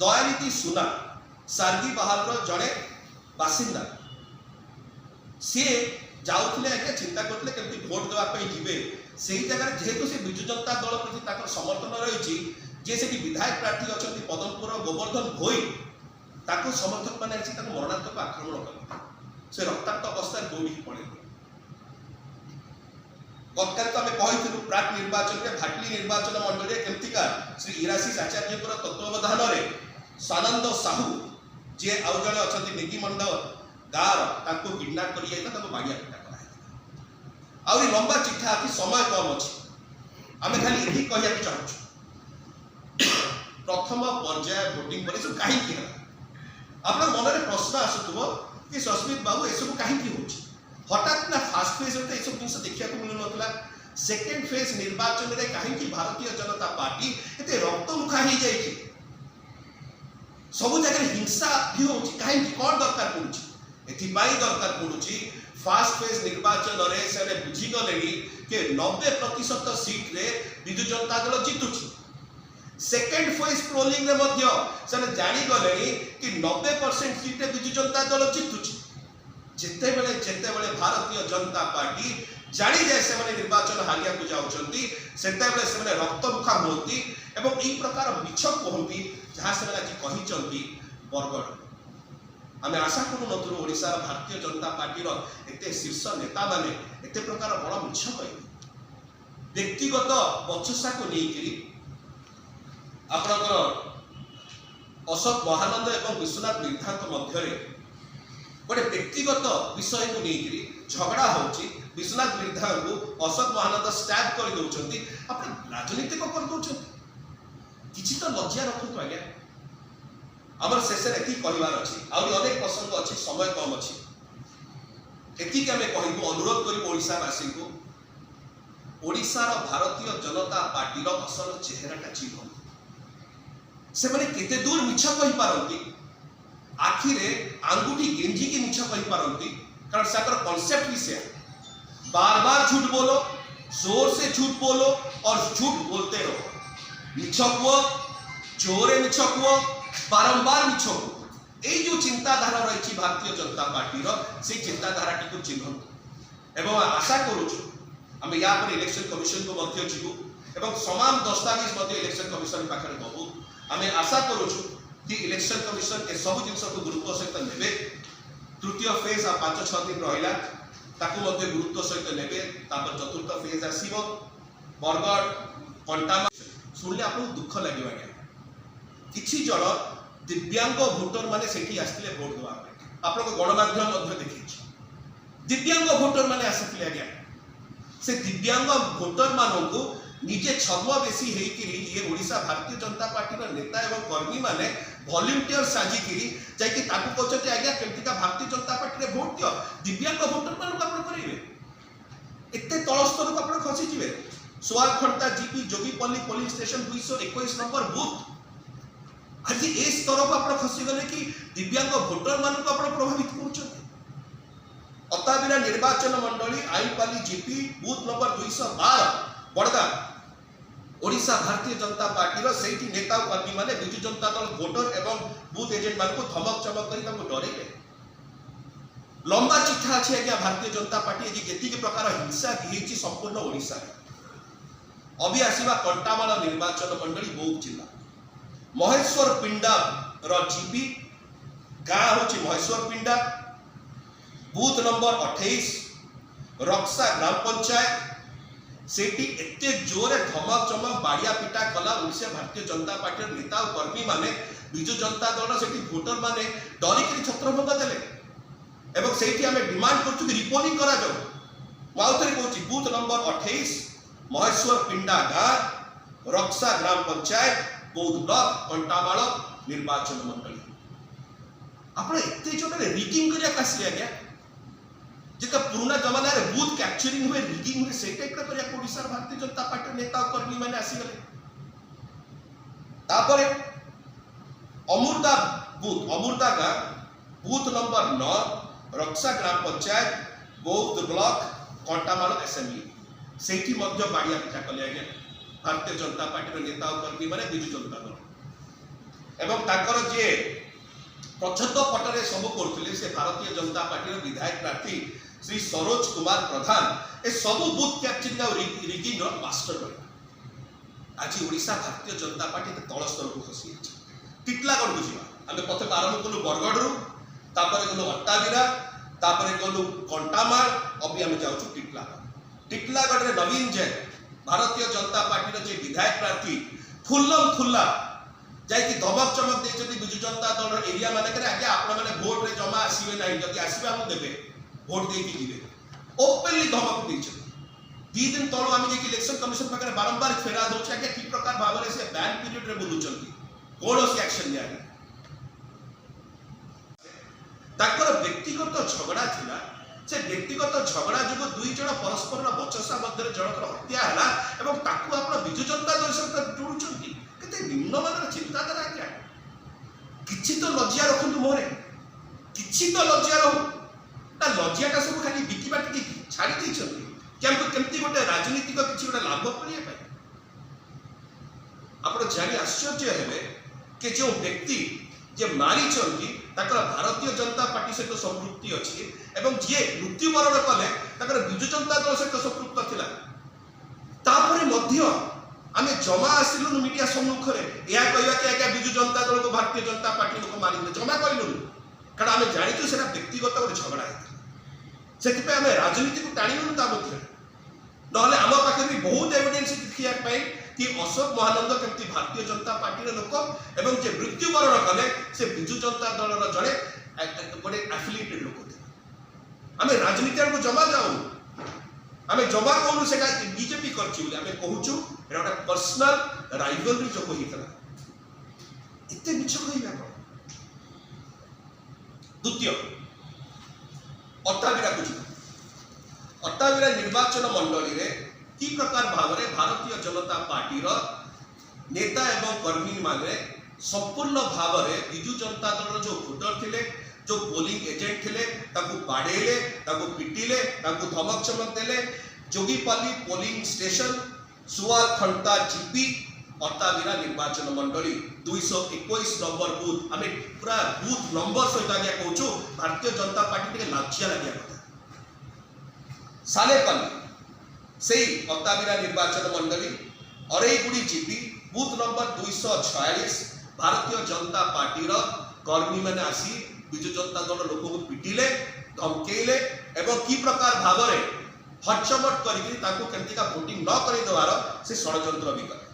दयानिधि सुना सारगी बाहार जड़े बासिंदा सी जाऊले आज्ञा चिंता करते केमती भोट देवाई जीवे से जगह जेहेतु से विजु जनता दल प्रति समर्थन रही जे से विधायक प्रार्थी अच्छा पदमपुर गोवर्धन भोई ताको समर्थक मैंने मरणात्मक आक्रमण कले से रक्ताक्त अवस्था दौड़ी पड़े गतकाली तो आम कही प्राक निर्वाचन में भाटली निर्वाचन मंडल केमतिका श्री इराशीष आचार्य तत्वावधान में सानंद साहू जे आउ जड़े अच्छा निगिमंड गाँव किडनाप कर बाड़िया पिटा कराई आहरी लंबा चिठा अच्छी समय कम अच्छी आम खाली यही कहना चाहूँ प्रथम पर्याय भोटिंग पर सब कहीं आप मन में प्रश्न आसुव कि सस्मित बाबू ये सब कहीं हो हठात ना फास्ट फेज में यह सब जिन देखा मिलू ना सेकेंड फेज निर्वाचन में कहीं भारतीय जनता पार्टी एत रक्तमुखा हो जाए सब जगह हिंसा भी हो कहीं कौन दरकार पड़ुची एथिपाई दरकार पड़ुची फास्ट फेज निर्वाचन में से बुझीगले कि 90% सीट रे Biju Janata Dal जीतुची second phase polling रे मध्य से जानीगले कि 90% सीट रे विजु जनता दल जीतुची जिते बेले भारतीय जनता पार्टी जानी जाए से निर्वाचन हारिया को जाउछंती सेतेबेले से रक्तमुखा होती एवं ई प्रकार मिछ कहती जहाँ से आज कही बरगढ़ आम आशा करूँ ओडिशा भारतीय जनता पार्टी एत शीर्ष नेता माने एत प्रकार बड़ मिछ कह व्यक्तिगत बचसा को लेकर आपणकर अशोक महानंद एवं विश्वनाथ बिरधा मध्य गोटे व्यक्तिगत विषय को लेकर झगड़ा होची विश्वनाथ बिरधा को अशोक महानंद स्टैब कर दौरान आप राजनीतिक कर दौरान किसी तो लज्जा रखु आज्ञा आमर शेष कहबार अच्छी आहरी अनेक प्रसंग अच्छी समय कम अच्छी एति आम कहूँ अनुरोध करवासी को ओडिशार भारतीय जनता पार्टी असल चेहराटा चिन्ह से मैंने केते दूर मिछ कही पारती आखिरे आंगुठी गेंजी की मिछ कही पारती कारण से कॉन्सेप्ट भी से बार बार झूठ बोलो जोर से झूठ बोलो और झूठ बोलते रहो मिछ कुह जोरे मिछ कुह बारंबार मिछ कुह यही जो चिंताधारा रही भारतीय जनता पार्टी से चिंताधारा टी चिन्ह एवं आशा करुचु आम या इलेक्शन कमिशन को मध्य जीवु एवं समान दस्तावेज इलेक्शन कमिशन पाखे दबू आम आशा करुचु कि इलेक्शन कमिशन ए सब जिन को गुरुत्व सहित ने तृतीय फेज आ 5-6 दिन रहा गुरुत्व सहित ने चतुर्थ फेज आसो बरगढ़ कंटामा शुणिले आप दुख लगे आज्ञा किसी जन दिव्यांग भोटर मैंने सेठी आसते भोट देवाई आप गणमाध्यम देखी दिव्यांग भोटर मैंने आसते आज्ञा से दिव्यांग भोटर मानू निजे छद्मवेशी ये ओडिशा भारतीय जनता पार्टी नेता एवं कर्मी माने वॉलंटियर साजिकी जाकि कहते आज्ञा केमतिका भारतीय जनता पार्टी रे भोट दियो दिव्यांग भोटर मानक आप करेंगे एत तल स्तर को आप खसीजे सोआलखंडा GP Jogipalli polling station 221 number booth आज ए स्तर को आप खसीगले कि दिव्यांग भोटर मानक आप प्रभावित कर अताबिरा निर्वाचन मंडली आईपाली जीपी बूथ नंबर 212 बड़गा ओडिशा भारतीय जनता पार्टी से नेता कर्मी माने विजु जनता दल भोटर एवं बूथ एजेंट मान को धमक चमक कर डरेले लंबा चिठा अच्छी आज्ञा भारतीय जनता पार्टी जी प्रकार हिंसा की संपूर्ण ओडिशा अभी आसवा कंटामाल निर्वाचन मंडली बौद्ध जिला महेश्वर पिंडा जीपी गाँ हूँ महेश्वर पिंडा बूथ नंबर 28 रक्सा ग्राम पंचायत सेठी एते जोरे धमक चमक बाड़िया पिटा कला ओडिशा भारतीय जनता पार्टी नेता और कर्मी माने विजु जनता दल सेठी भोटर माने डरिक छत्रभंग देले एवं सेठी आमे डिमांड करछु कि रिपोलिंग करा जाओ माउथरे कहूची बूथ नंबर 28 महेश्वर पिंडा गाँ रक्सा ग्राम पंचायत बौद्ध ब्लॉक कंटामाल निर्वाचन मंडली आप एते जोरे रिगिंग करिया कासी आज्ञा जिका पुराना जमाना रे बूथ कैप्चरिंग हुए रिगिंग हुए से टाइप करिया ओडिशा भारतीय जनता पार्टी नेता और कर्मी माने आसीगले तापरे अमृता गाँ बूथ नंबर 9 रक्सा ग्राम पंचायत बौद्ध ब्लॉक कंटामाल असेंबली सेठी मध्य बाड़िया पिठा कले आज्ञा भारतीय जनता पार्टी नेता और कर्मी माने विजु जनता दल एवं ताकर जे पछत पटरे सब करथिले से भारतीय जनता पार्टी विधायक प्रार्थी श्री सरोज कुमार प्रधान ए सब बूथ कैप्चरिंग और रिगिंग मास्टर बन आज ओडिशा भारतीय जनता पार्टी तल स्तर को खसी टिटलागढ़ को जीवा आमे प्रथम आरंभ कलु बरगढ़ रु तापर गलु अट्टाविरा तापर गलु कंटामाल अभी आमे जाउछु टिटलागढ़ रे नवीन जैन भारतीय जनता पार्टी जे विधायक प्रार्थी खुल्लम खुल्ला जाई कि धमक चमक देछथि बिजु जनता दल एरिया माने करे आगे आपण माने वोट रे जमा आसीबे नाही जदि आसीबे हम देबे वोट दे की जीवे ओपनली धमक देछथि 2 दिन तळो आमे जे इलेक्शन कमिशन पाकर बारंबार फेरा दोछ आगे की प्रकार भाबरे से बैन पीरियड रे बोलुचंती कोनोसी एक्शन निया ताकर व्यक्तिगत झगड़ा थिला से व्यक्तिगत झगड़ा जो दुई जन परस्पर बचसा मध्य जनकर हत्या है एवं ताकू आपण बिजु जनता दल सहित जोड़ुचंती केते निम्नमानर चिंताधारा क्या किछि तो लज्जा रखंतु मोरे किछि तो लज्जा रहो ना लज्जाटा सब खाली बिकी बाटी छाड़ी दैछंती केमती गोटे राजनीतिक किछि गोटे लाभ करिया पाए आपण जानि आश्चर्य हेबे कि जो व्यक्ति जे मारी चंती ताकर भारतीय जनता पार्टी सहित संपृक्ति अछि एवं जे मृत्युवरण कले ताकर बिजु जनता दल सहित संपृक्त थिला तापरे मध्य आमे जमा आसिलु मीडिया सम्मुख रे या कहया कि आज्ञा बिजु जनता दल को भारतीय जनता पार्टी लोक मारि जमा कहलु कारण आमे जानिछु सेटा व्यक्तिगत गोटे झगड़ा है सेति पे आमे राजनीति को टाणिलु ता मध्य नहले आम पाखे भी बहुत एविडेंस देखिया पाई कि अशोक महानंद केमती भारतीय जनता पार्टी रे लोक एवं जे मृत्युवरण कले से बिजु जनता दल रो जड़े गोटे एफिलिएटेड लोक थे आमे राजनीति को जमा जाऊ आमे जमा कोनु सेटा बीजेपी करछि बोली आमे कहूछु एटा गोटे पर्सनल राइवलरी जो होइतला इते मिछ कहिबा को द्वितीय अट्टाविरा को अट्टाविरा निर्वाचन मंडली रे की प्रकार भाव में भारतीय जनता पार्टी रो नेता एवं कर्मी माने संपूर्ण भाव में बिजु जनता दल जो भोटर थिले जो पोलिंग एजेंट थिले ताकू बाडेले ताकू पिटिले ताकू धमक चमक देले जोगीपाली पोलिंग स्टेशन सुवाल खंता जीपी अट्टाविरा निर्वाचन मंडली 221 नंबर बूथ आमे पूरा बूथ नंबर सहित आगे कहूछु भारतीय जनता पार्टी के लाज्या लागिया कथा सालेपल्ली से अट्टाविरा निर्वाचन मंडली अरेगुड़ी जीपी बूथ नंबर 246 भारतीय जनता पार्टी रो कर्मी माने आसी बिजु जनता दल लोक को पिटिले धमकेले एवं की प्रकार भाव में हचमट करके वोटिंग न कर से षड्यंत्र भी करे।